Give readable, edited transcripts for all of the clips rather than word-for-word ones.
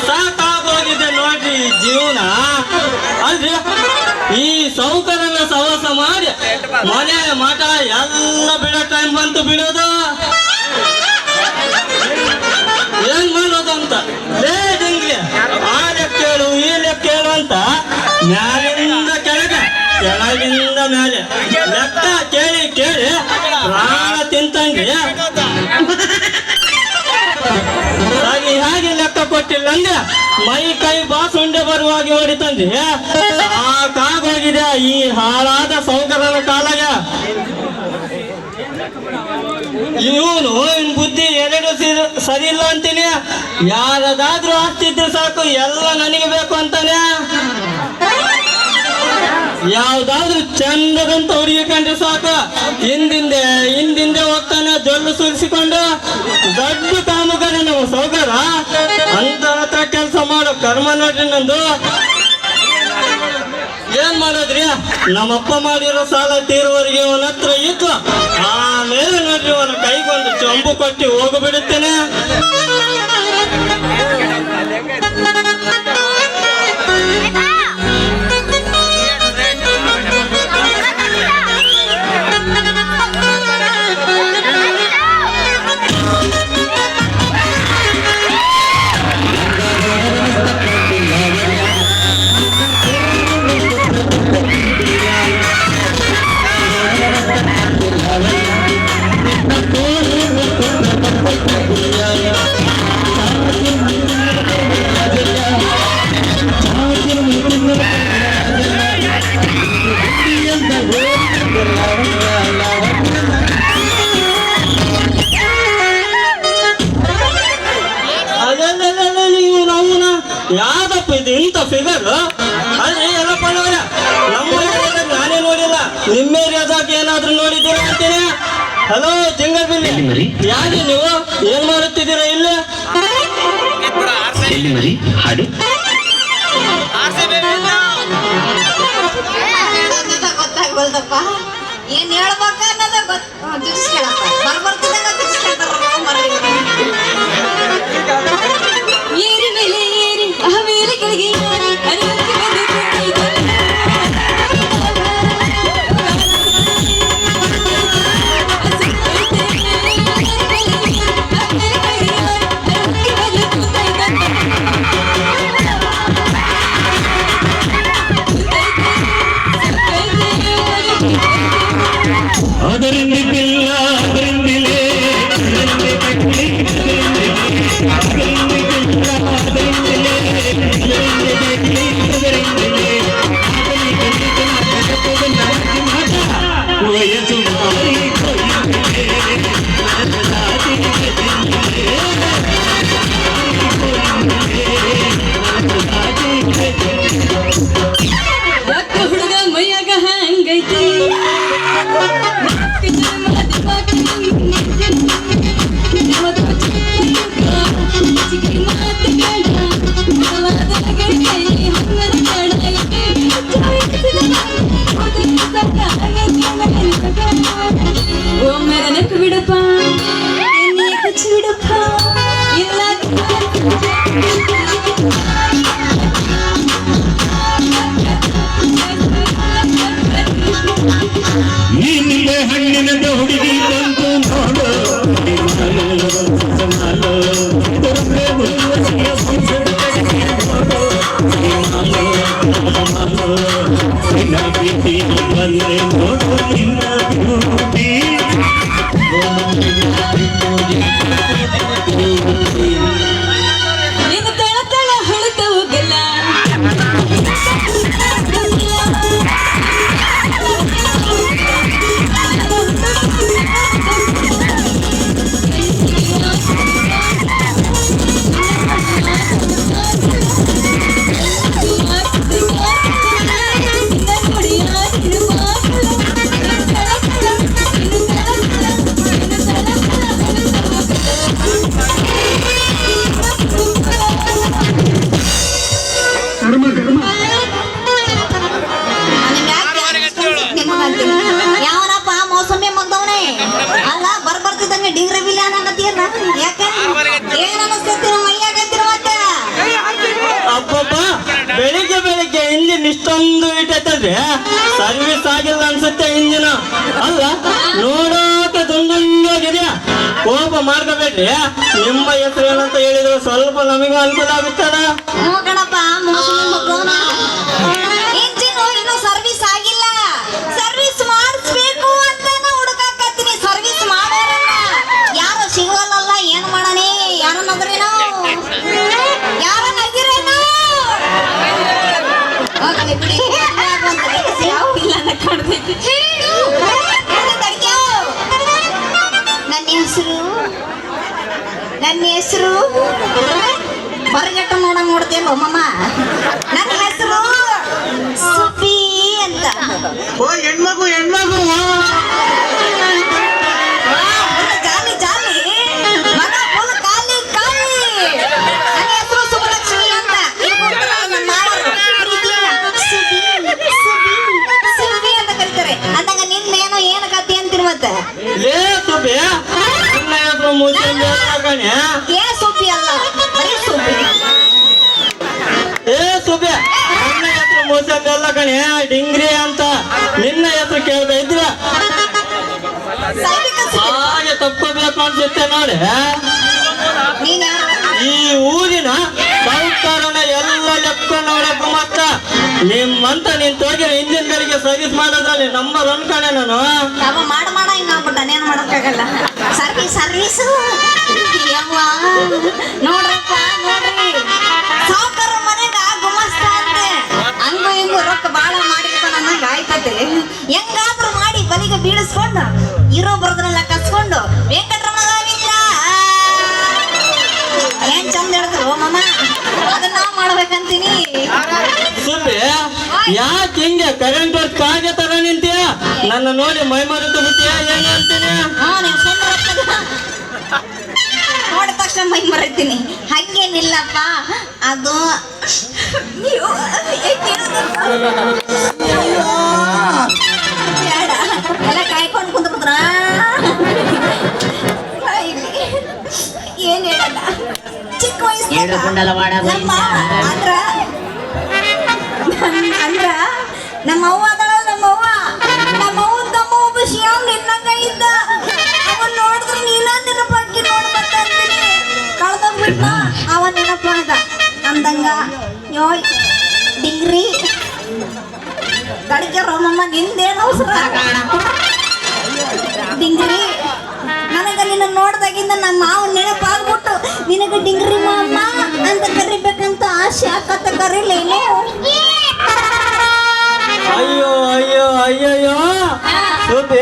ಸಾಕಾಗೋಗಿದೆ ನೋಡ್ರಿ ಜೀವನ. ಅಲ್ರಿ ಈ ಸೌಕರ್ಯನ ಸವಾಸ ಮಾಡಿ ಮನೆ ಮಠ ಎಲ್ಲ ಬಿಡೋ ಟೈಮ್ ಬಂತು ಬಿಡೋದು. ಏನ್ ಮಾಡೋದು ಅಂತ ಲೇದಂಗೆ ಆ ಲೆಕ್ಕೇಳು ಈ ಲೆಕ್ಕೇಳು ಅಂತ ಮ್ಯಾಲಿಂದ ಕೆಳಗೆ ಕೆಳಗಿಂದ ಮೇಲೆ ಲೆಕ್ಕ ಕೇಳಿ ಕೇಳಿ ಪ್ರಾಣ ತಿಂತಂಗೆ ಹಾಗೆ ಲೆಕ್ಕ ಕೊಟ್ಟಿಲ್ಲ ಅಂದ್ರೆ ಮೈ ಕೈ ಬಾಸುಂಡೆ ಬರುವಾಗಿ ಹೊಡಿತಂದೆ. ಸಾಕಾಗೋಗಿದೆ ಈ ಹಾಳಾದ ಸೌಕರ್ಯದ ಕಾಲಾಗ. ಇವನು ಇನ್ ಬುದ್ಧಿ ಎರಡು ಸರಿ ಇಲ್ಲ ಅಂತೀನಿ. ಯಾರದಾದ್ರೂ ಆಸ್ತಿ ಇದ್ರೆ ಸಾಕು ಎಲ್ಲ ನನಗೆ ಬೇಕು ಅಂತಾನೆ. ಯಾವ್ದಾದ್ರು ಚಂದದಂತ ಹುಡುಗಿ ಕಂಡ್ರೆ ಸಾಕು ಹಿಂದಿಂದೆ ಹೋಗ್ತಾನೆ ಜೊಲ್ಲು ಸುರಿಸಿಕೊಂಡು. ದೊಡ್ಡ ಕಾಮಗಾರಿ ನಾವು ಸೌಕರ ಅಂತ ಹತ್ರ ಕೆಲಸ ಮಾಡೋ ಕರ್ಮ ನೋಡ್ರಿ ನಂದು. ಏನ್ ಮಾಡೋದ್ರಿ, ನಮ್ಮಪ್ಪ ಮಾಡಿರೋ ಸಾಲ ತೀರುವವರೆಗೆ ಅವನ ಹತ್ರ ಇತ್ತು. ಆಮೇಲೆ ನೋಡ್ರಿ ಅವನ ಕೈಗೊಂದು ಚಂಬು ಕೊಟ್ಟು ಹೋಗ್ಬಿಡುತ್ತೇನೆ. ಯಾವ್ದಪ್ಪ ಇದು ಇಂಥ ಫಿಗರ್? ಅಲ್ರಿ ಎಲ್ಲ ಪಡವರ ನಮ್ಮ ನಾನೇ ನೋಡಿಲ್ಲ, ನಿಮ್ಮ ಏರಿಯಾದಾಗ ಏನಾದ್ರೂ ನೋಡಿದ್ದೀರಾ ಅಂತೀನಿ. ಹಲೋ ಜಿಂಗಲ್ ಬಿಲ್ಲಿ, ಯಾರು ನೀವು? ಏನ್ ಮಾಡುತ್ತಿದ್ದೀರಾ ಇಲ್ಲಿ? ಹಾಡು ಗೊತ್ತಾಗ್ಬಲ್ದಪ್ಪ, ಏನ್ ಹೇಳ್ಬೇಕ ಅನ್ನೋದ ಏರಿ ಮೇಲೆ ಏರಿ ಆಮೇಲೆ ಕೆಳಗೆ ಹುಡುಗ ಮೈಯಾಗ ಹಂಗೈತಿ ಒಮ್ಮೆರನಕ್ಕೆ ಬಿಡಪ್ಪ ಕಚ್ಚಿ ಬಿಡಪ್ಪ ಇಲ್ಲ ನಿನ್ನೆ ಹಣ್ಣಿನದ ಹುಡುಗಿ ಬಂತು ನೋಡು ಬಂದೆ ನೋಡು ನಿನ್ನ ಬ್ಯೂಟಿ ನೀನು ತಳ ತಳ ಹೊಳತ ಹೋಗಲ್ಲ ಒಂದು ಇಟ್ಟೈತಲ್ರಿ ಸರ್ವಿಸ್ ಆಗಿಲ್ಲ ಅನ್ಸುತ್ತೆ ಇಂಜಿನ್. ಅಲ್ಲ ನೋಡೋಕೆ ದುಂಡಾಗಿದೆಯಾ, ಕೋಪ ಮಾಡ್ಕೋಬೇಡ್ರಿ. ನಿಮ್ಮ ಹೆಸರು ಏನಂತ ಹೇಳಿದ್ರೆ ಸ್ವಲ್ಪ ನಮಗೂ ಅನುಕೂಲ ಆಗುತ್ತಲ್ಲ. ಕಣಪ್ಪ ಇಂಜಿನ್ ಇನ್ನೂ ಸರ್ವಿಸ್ ಆಗಿಲ್ಲ. ಸರ್ವಿಸ್ ಮಾಡಿಸ್ಬೇಕು ಅಂತ ಹುಡುಕಾಕತ್ತೀನಿ. ಸರ್ವಿಸ್ ಮಾಡೋರನ್ನ ಯಾರು ಸಿಗವಲ್ಲ. ಏನ್ ಮಾಡಣಿ? ಯಾರನ್ನದ್ರೇನೋ ಯಾರನ್ನದಿರೇನೋ ಹೋಗಲಿ ಬಿಡಿ. ಯಾವ ಇಲ್ಲ ಅಂತ ಕಾಣ್ತೈತಿ. ನನ್ನ ಹೆಸರು ಹೊರಗಟ್ಟ ನೋಡ್ತೇನೋ ಮಮ್ಮ. ನನ್ನ ಹೆಸರು ಸುಬ್ಬಿ ಅಂತ. ಓ ಹೆಣ್ಮಗು ಹೆಣ್ಮಗು ಜಾಲಿ ಜಾಲಿ ಮಗ ಫುಲ್ ಖಾಲಿ ಖಾಲಿ. ನನ್ನ ಹೆಸರು ಸುಬ್ಬಲಕ್ಷ್ಮಿ ಅಂತ. ನಮ್ಮ ಮಾವರು ಪ್ರೀತಿಯಿಂದ ಸುಬ್ಬಿ ಸುಬ್ಬಿ ಸುಬ್ಬಿ ಅಂತ ಕರೀತಾರೆ. ಅಂದಾಗ ನಿಂದೇನೋ ಏನು ಕತೆ ಅಂತೀರಿ ಮತ್ತೆ? ಲೇ ಸುಬ್ಬಿ, ನಿನ್ನ ಹೆಸರು ಮುಸ್ಲಿಂ ಕಣೆ. ಏ ಸುಬ್ಬಿ ಅಲ್ಲ, ಬರೀ ಸುಬ್ಬಿ. ಏ ಸುಬ್ಬಿ, ನನ್ನ ಹೆಸರು ಮುಸ್ಲಿಂ ಎಲ್ಲ ಕಣೆ, ಡಿಂಗ್ರಿ ಅಂತ. ನಿನ್ನ ಹೆಸರು ಕೇಳ್ತಾ ಇದ್ರ ಹಾಗೆ ತಪ್ಕೋಬೇಕು ಅನ್ಸುತ್ತೆ ನೋಡಿ. ನೀನ ಈ ಊರಿನ ಸಂಸ್ಕಾರನ ಎಲ್ಲ ಲೆಕ್ಕ ನೋಡಕ್ಕೂ ಮತ್ತ ನಿಮ್ಮಂತ ನೀನ್ ತೋಗಿರ ಇಂಜಿನ್ಗಳಿಗೆ ಸರ್ವಿಸ್ ಮಾಡೋದ್ರಲ್ಲಿ ನಂಬರ್ ಒನ್ ಕಣೆ ನಾನು. ಅವ ಮಾಡ ಇನ್ನೊಬ್ಬ ಏನ್ ಮಾಡಕ್ಕಾಗಲ್ಲ. ಸರ್ವಿಸು ಯವ್ವ ನೋಡ್ರಪ್ಪ ನೋಡ್ರಿ, ಸಾವುಕಾರ ಮನೆಗ ಗುಮಸ್ತ ಅಂತೆ. ಹಂಗು ಹಿಂಗು ರೊಕ್ಕ ಬಾಳ ಮಾಡಿರ್ತಾನ ಅನ್ನಂಗ ಆಯ್ತದೆ. ಹೆಂಗಾದ್ರೂ ಮಾಡಿ ಬಲಿಗೆ ಬೀಳಿಸ್ಕೊಂಡು ಇರೋ ಬರೋದ್ರೆಲ್ಲ ಕಸ್ಕೊಂಡು ವೆಂಕಟರಮಣ ಮಿತ್ರ ಏನ್ ಚಂದ ಹೇಳಿದ್ರು ಮಮ್ಮ. ಅದನ್ನ ನಾವ್ ಮಾಡ್ಬೇಕಂತೀನಿ. ಸುಬ್ಬಿ, ಯಾಕೆ ಹಿಂಗೆ ಕರೆಂಟ್ ವರ್ಕ್ ಕಾಗೆ ತರ ನಿಂತೀಯ? ನನ್ನ ನೋಡಿ ಮೈ ಮರೆತು ಬಿಟ್ಟಿಯ ಏನು ಅಂತೀನಿ? ನೀವು ಸುಂದರ ನೋಡಿದ ತಕ್ಷಣ ಮೈ ಮರಿತೀನಿ. ಹಂಗೇನಿಲ್ಲಪ್ಪ, ಅದು ನೀವು ಬೇಡ ಎಲ್ಲ ಕಾಯ್ಕೊಂಡು ಕುಂತ್ಬಿಟ್ರ ಏನ್ ಹೇಳಲ್ಲ. ಚಿಕ್ಕ ವಯಸ್ಸು ಅಂದ್ರ ನಮ್ಮ ಅವ್ವ ಅದಳ. ನಮ್ಮ ಅವ್ವನ ತಮ್ಮ ಒಬ್ಬ ಶ್ಯಾಮ್ ನಿನ್ನಂಗ ಇದ್ದ. ಅವನ್ ನೋಡಿದ್ರೆ ನೀನ ನೆನಪಾಕಿ ನೋಡ್ಬೇಕಂತೀನಿ. ಕಳ್ದೋಗ್ಬಿಟ್ನ ಅವ ನೆನಪಾದ ಅಂದಂಗ ಯೋಯ್ ಡಿಗ್ರಿ ಕಡಿಕೆ ರೋಮಮ್ಮ ನಿಂದೇನು ಅವಸರ ಡಿಂಗ್ರಿ. ನನಗ ನಿನ್ನ ನೋಡ್ದಾಗಿಂದ ನಮ್ಮ ಮಾವನ ನೆನಪಾಗ್ಬಿಟ್ಟು ನಿನಗ ಡಿಂಗ್ರಿ ಮಾಮ ಅಂತ ಕರಿಬೇಕಂತ ಆಸೆ ಆಕತ್ತ. ಕರೀಲೇನು? ಅಯ್ಯೋ ಅಯ್ಯೋ ಅಯ್ಯಯ್ಯೋ ಸುಬ್ಬಿ,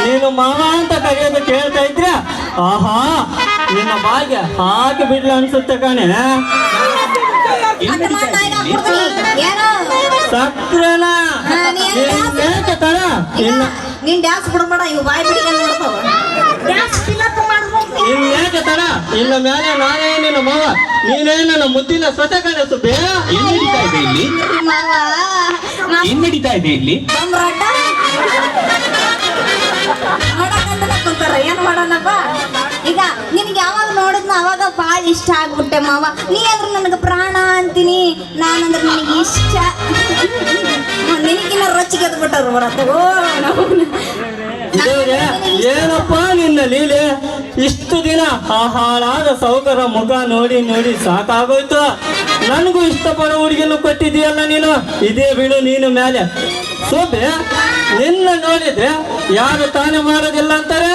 ನೀನು ಮಾವ ಅಂತ ಕರೆಯೋದು ಕೇಳ್ತಾ ಇದ್ರ ಆಹಾ ನಿನ್ನ ಭಾಗ್ಯ ಹಾಕಿ ಬಿಡ್ಲ ಅನ್ಸುತ್ತೆ ಕಣೆ. ಸಕ್ರೆನ ತರ ನೀನ್ ಡ್ಯಾನ್ಸ್ ಬಿಡಬೇಡ. ಇವು ಬಾಯಿ ಬಿಡಿಗೆ ನೋಡ್ತಾವ. ಡ್ಯಾನ್ಸ್ ಫಿಲಪ್ ಮಾಡ್ಬೇಕು. ಇನ್ಯಾಕೆ ತಡ? ಇನ್ನು ಮೇಲೆ ನಾನೇ ನಿನ್ನ ಮಾವ, ನೀನೇ ನನ್ನ ಮುದ್ದಿನ ಸೊಸೆ ಕಣೆ ಸುಬ್ಬಿ. ಏನ್ ನಡೀತಾ ಇದೆ ಇಲ್ಲಿ? ಮಾವ ಏನ್ ನಡೀತಾ ಇದೆ ಇಲ್ಲಿ? ಸಾಮ್ರಾಟ ನೋಡಕಂತ ಕುಂತಾರ. ಏನ್ ಮಾಡೋಣಪ್ಪ ಈಗ? ನಿನ್ಗೆ ಯಾವಾಗ ನೋಡಿದ್ನ ಅವಾಗ ಭಾಳ ಇಷ್ಟ ಆಗ್ಬಿಟ್ಟೆ ಮಾವ. ನೀ ಅಂದ್ರೆ ನನಗೆ ಪ್ರಾಣ ಅಂತೀನಿ, ನಾನಂದ್ರೆ ನನಗೆ ಇಷ್ಟ. ನಿನಗಿನ್ನ ರೊಚ್ಚಿಗೆ ಎದ್ಬಿಟ್ಟರು ಬರತ್ತಗೋ. ದೇವ್ರೆ, ಏನಪ್ಪ ನಿನ್ನ ಲೀಲೆ? ಇಷ್ಟು ದಿನ ಆ ಹಾಳಾದ ಸೌಕರ ಮುಖ ನೋಡಿ ನೋಡಿ ಸಾಕಾಗೋಯ್ತು. ನನಗೂ ಇಷ್ಟಪಡೋ ಹುಡುಗಿನ ಕೊಟ್ಟಿದೀಯಲ್ಲ ನೀನು. ಇದೇ ಬಿಡು ನೀನು ಮೇಲೆ. ಸುಬ್ಬಿ, ನಿನ್ನ ನೋಡಿದ್ರೆ ಯಾರು ತಾನೇ ಮಾಡೋದಿಲ್ಲ ಅಂತಾರೆ.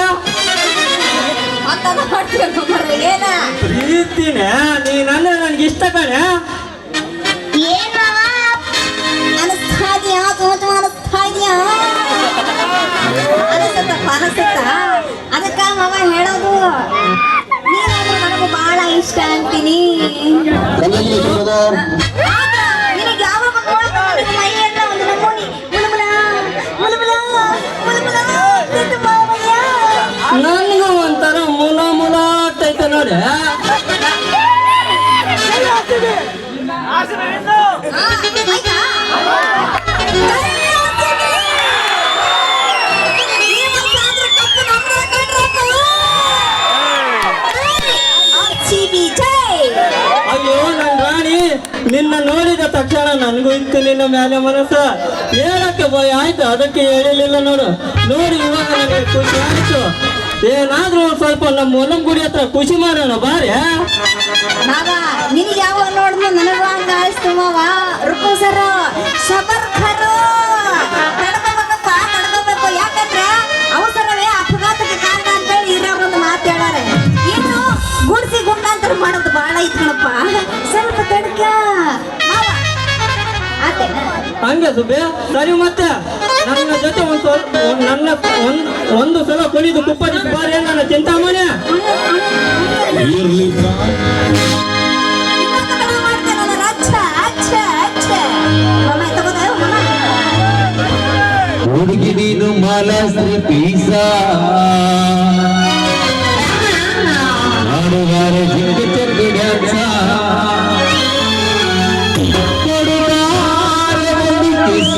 ಏನ ಪ್ರೀತಿನೇ ನೀನಂದ್ರೆ ನನಗೆ ಇಷ್ಟ ಕಣೆ. ಅನಿಸ್ತಾ ಇದೆಯಾ? ಅನಿಸ್ತಾ ಇದೆಯಾ? ಅನಿಸುತ್ತ ಅದಕ್ಕ ಮಾವ ಹೇಳೋದು ನೀನಾದ್ರೂ ನನಗೂ ಬಹಳ ಇಷ್ಟ ಅಂತೀನಿ. ನಿನಗೆ ಯಾವಾಗ ನೋಡ್ಕೊಂಡು ಮೈ ಎಲ್ಲ ಒಂದು ನಮೂನಿ ಮುಳುಮುಲ ಮುಳುಮುಲ ಮುಳುಮುಲ ಅಂತಿತ್ತು ಮಾವಯ್ಯ. ನನಗೂ ಒಂಥರ ಮುಲ ಮುಲ ಆಗ್ತೈತೆ ನೋಡಿ. ಅಯ್ಯೋ ನನ್ನ ರಾಣಿ, ನಿನ್ನ ನಿನ್ನ ಮೇಲೆ ಮನಸ್ಸ ಹೇಳಕ್ಕೆ ಭಯ ಆಯ್ತು, ಅದಕ್ಕೆ ಹೇಳಿರ್ಲಿಲ್ಲ ನೋಡು. ನೋಡಿ ಇವಾಗ ನನಗೆ ಖುಷಿ ಆಯ್ತು. ಏನಾದ್ರೂ ಒಂದ್ ಸ್ವಲ್ಪ ನಮ್ಮ ಒಲಂ ಗುಡಿ ಹತ್ರ ಖುಷಿ ಮಾಡೋಣ ಬಾರಿ. ಮಾವ ನಿನಗೆ ಯಾವಾಗ ನೋಡಿದ್ರು ನನಗೂ ಹಂಗ ಆಯ್ತು ಮಾವ. ರುಕು ಸರ್ ಸಬರ್ ಖರು ತಡ್ಕೋಬೇಕಪ್ಪ, ತಡ್ಕೋಬೇಕು. ಯಾಕಂದ್ರೆ ಅವಸರವೇ ಅಪಘಾತಕ್ಕೆ ಕಾರಣ ಅಂತೇಳಿ ಇರೋರು ಒಂದು ಮಾತು ಹೇಳಾರೆ. ಇನ್ನು ಗುಡ್ಸಿ ಗುಂಡಾಂತರ ಮಾಡೋದು ಬಹಳ ಇದ್ಕಣಪ್ಪ, ಸ್ವಲ್ಪ ತಡ್ಕ ಮಾವ. ಆತೇನ ಹಂಗೆ ಸುಬ್ಬೆ, ಸರಿ ಮತ್ತೆ ನನ್ನ ಜೊತೆ ಒಂದ್ ಸ್ವಲ್ಪ ಒಂದು ಸಲ ಕುಣಿದು ಕುಪ್ಪದಿ ಬಾರಿ ನನ್ನ ಚಿಂತಾಮಣಿ. ಹುಡುಗಿ ನೀನು ಮಾಲಾಶ್ರೀ ಪೀಸ ಹಾಡುಗಾರ ಜಿಂಗ ಚಂದ ಡ್ಯಾನ್ಸ ಕೊಡುಗಾರ ಒಂದು ಕಿಸ.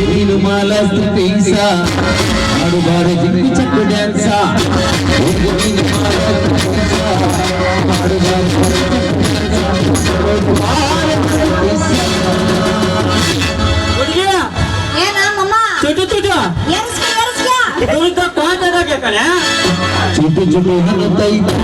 ನೀನು ಮಾಲಾಶ್ರೀ ಪೀಸ ಹಾಡುಗಾರ ಜಿಂಗ ಚಂದ ಡ್ಯಾನ್ಸ. ನೀನು ಮಾಲಾಶ್ರೀ ಪೀಸ ಹಾಡುಗಾರ ಹುಡುಗಿ ಏನ ಮಮ್ಮ ಚುಟು ಚುಟು ಎರ್ಸ್ಕ ದುಡ್ಡ ಕಾಟದಾಗೆ ಕಣೆ. ಚುಟು ಚುಟು ಹನುತ್ತೈತೆ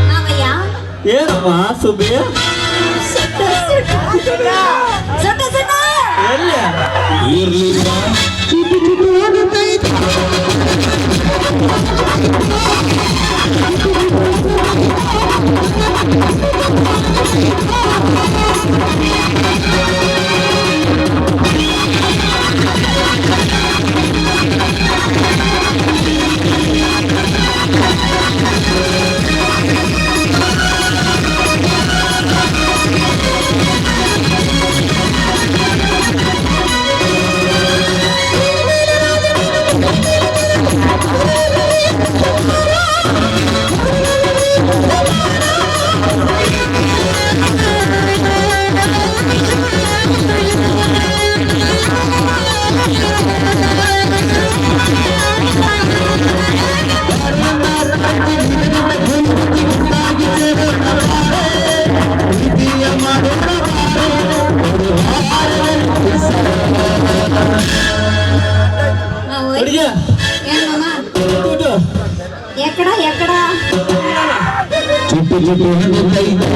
ಮಾವಯ್ಯ ಏನಮ್ಮ ಸುಬ್ಬಿ ಸುಟ್ಟು ಎಲ್ಲಿ ಇರ್ಲಿಲ್ಲ ಹುಡುಗಿ ಏನ್ ಮಾಮ ಚುಟು ಎಕ್ಕಡ ಚುಟು ಚುಟು ಹನುತ್ತೈತೆ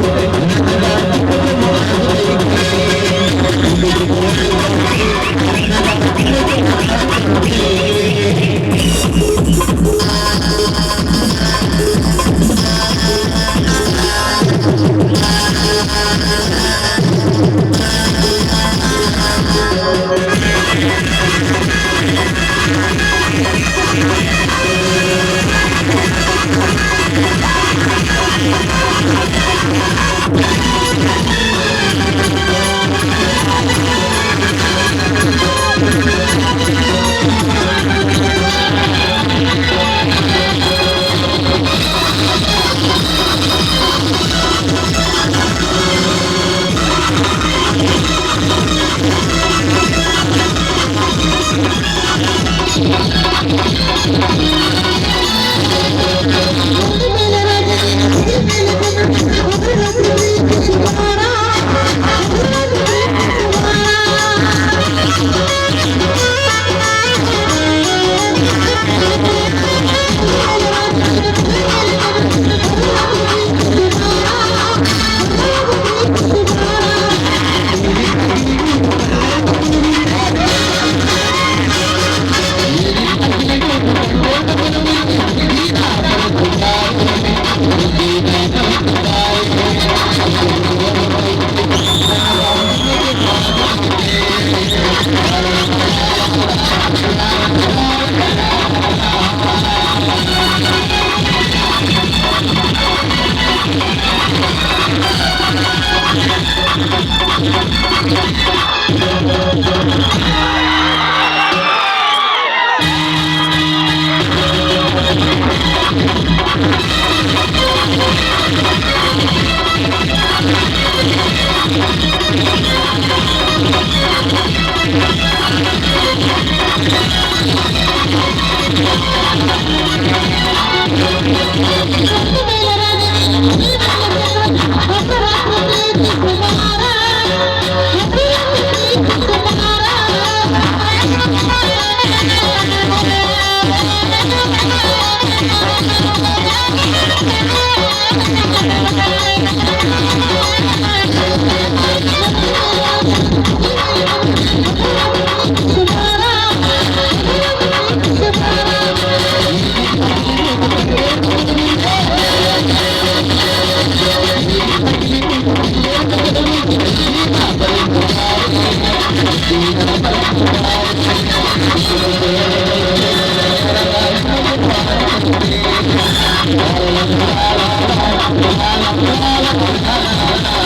la la la la la la la la la la la